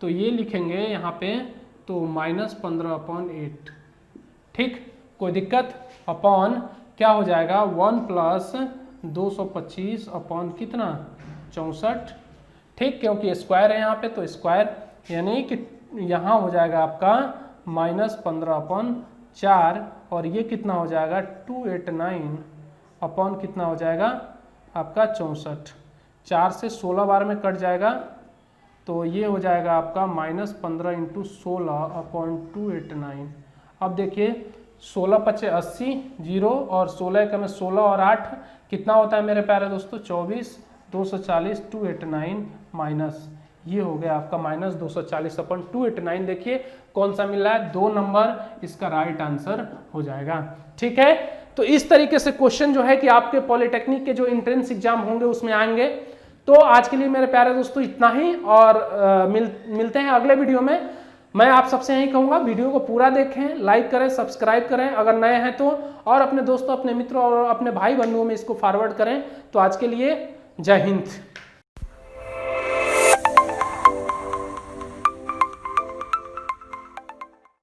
तो ये लिखेंगे यहाँ पे तो -15/8, ठीक, कोई दिक्कत, अपॉन क्या हो जाएगा 1 + 225 अपॉन कितना 64, ठीक, क्योंकि स्क्वायर है यहाँ पे तो स्क्वायर, यानी कि यहाँ हो जाएगा आपका -15/4 और ये कितना हो जाएगा 289 अपॉन कितना हो जाएगा आपका 64, 4 से 16 बार में कट जाएगा तो ये हो जाएगा आपका -15 × 16/289। अब देखिए 16 × 5 = 80, 0 और 16 का में 16 और 8 कितना होता है मेरे प्यारे दोस्तों 24, 240 289 माइनस, ये हो गया आपका -240/289। देखिए कौन सा मिल रहा है, 2 नंबर इसका राइट आंसर हो जाएगा। ठीक है, तो इस तरीके से क्वेश्चन जो है कि आपके पॉलिटेक्निक के जो एंट्रेंस एग्जाम होंगे उसमें आएंगे। तो आज के लिए मेरे प्यारे दोस्तों इतना ही, और मिलते हैं अगले वीडियो में। मैं आप सबसे यही कहूँगा वीडियो को पूरा देखें, लाइक करें, सब्सक्राइब करें अगर नए हैं तो, और अपने दोस्तों, अपने मित्रों और अपने भाई बंधुओं में इसको फॉरवर्ड करें। तो आज के लिए जय हिंद।